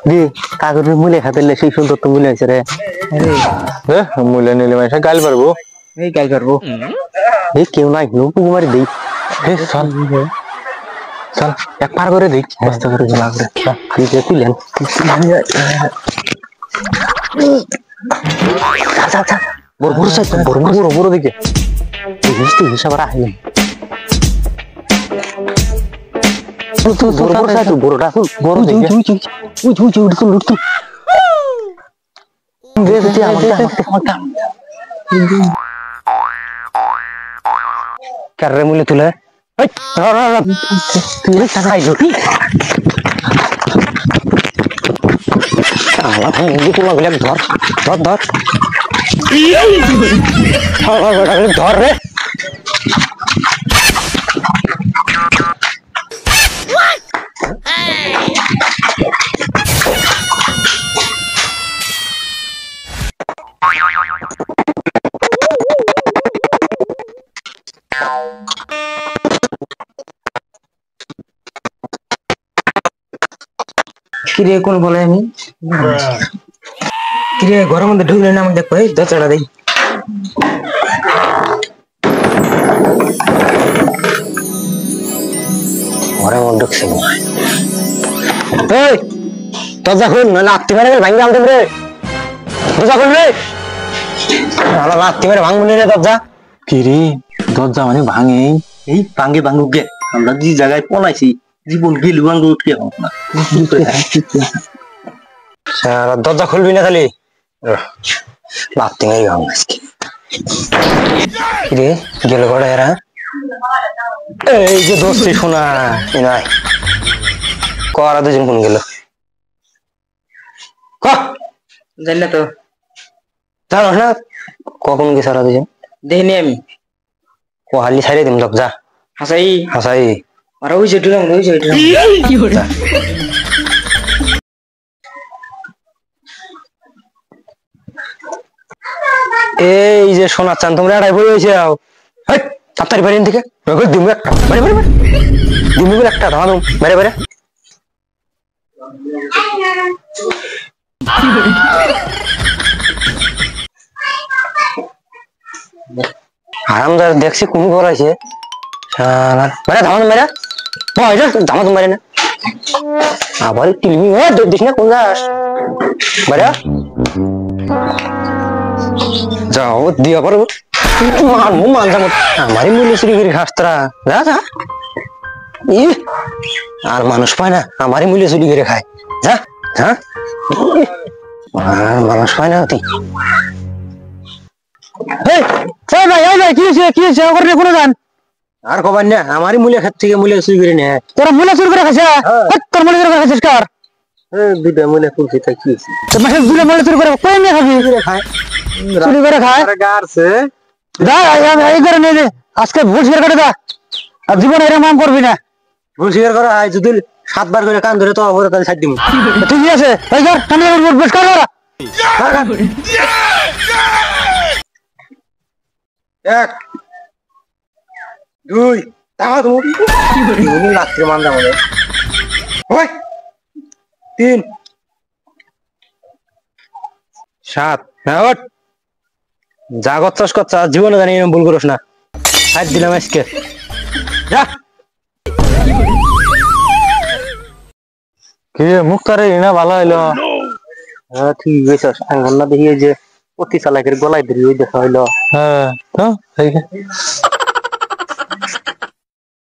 দি কাগজের মূলে খাতে সেই সুন্দর তো মূলে আছে রে। মূলে নিলে মানে গাল পারবো, এই গাল পারবো, এই কেউ নাই পুকু মারি দিই। চল চল এক পার করে দিই, বস্তা করে ঝোলা করে তুলেন। বড় বড় সাইজ, বড় বড় বড় দিকে তুই হিসাব রাখলেন। বড়টা বড় কারে মূলে তুলে ধর ধর ধর ধর রে। কিরে কোন বলে আমি কিরে ঘরের মধ্যে ঢুকলে না আমাকে দেখো দরজাটা দেই। ঘরের মধ্যে ঢুকছে দরজা খুল না লাত্তি মেরে ভাঙবে আনতে রে। দরজা খুল রে, লাত্তি মেরে ভাঙবো রে দরজা। কিরে দরজা মানে ভাঙে এই ভাঙে ভাঙুক গে, আমরা যে জায়গায় পলাইছি জীবন গেলু ভাঙবে উঠে না। দরজা খুলবি না খালি লাত্তি মেরে ভাঙবে আজকে। কিরে গেল ঘরে এরা, এই যে দোস্তি শোনা নাই করা দুজন কোন গেল জানলে তো জানো না কখন গেছে ওরা দুজন দেখিনি আমি। কোহালি ছাড়ে দিম যা হাসাই হাসাই আর ওই যে ঢুলাম ওই যে এই যে সোনার চান তোমরা এটাই বলে হয়েছে তাড়াতাড়ি বাড়ি থেকে দিমু একটা বাড়ি বাড়ি দিমু একটা ধামা দম বাড়ি বাড়ি। আরামদার দেখছি কোন ঘর আছে মানে ধামা দম মেরা ধামা দম মারে না আবার টিলমি দিস না কোন যাস বাড়া যাও দিয়া পারবো মানবো মানতাম আমারই মূল্য চুরি করে খাস তোরা যা যা আর মানুষ পায় না আমারই মূল্য চুরি করে খায় যা যা আর মানুষ পায় না তুই আর খবর না আমারই মূল্য খাত থেকে মূল্য চুরি করে নে তোরা মূল্য চুরি করে খাইছে তোর মূল্য চুরি করে খাইছিস কার দুইটা মূল্য খুলছি তাই কি দুটো মূল্য চুরি করে কই নিয়ে খাবি খায় চুরি করে খায় গারছে যা এই করে নিয়ে দে আজকে ভুল স্বীকার করে দা আর জীবন এরকম নাম করবি না। ভুল স্বীকার করা হয় যদি 7 বার করে কান ধরে তো অবরোধ তাহলে ছাড় দিব ঠিক আছে এই যা কানে বেশ কর ওরা 1 2 তাও তুমি উনি রাত্রে মানদা মনে ওই 3 7 হ্যাঁ ওঠ যা করছস করছস জীবনে জানি ভুল করিস না হাত দিলাম আজকে যা কি মুক্তারে না ভালো হইলো হ্যাঁ ঠিক আছে আঙ্গুল না দেখিয়ে যে অতি চালাকের গলায় ধরি ওই দেখা হইলো হ্যাঁ তো ঠিক আছে।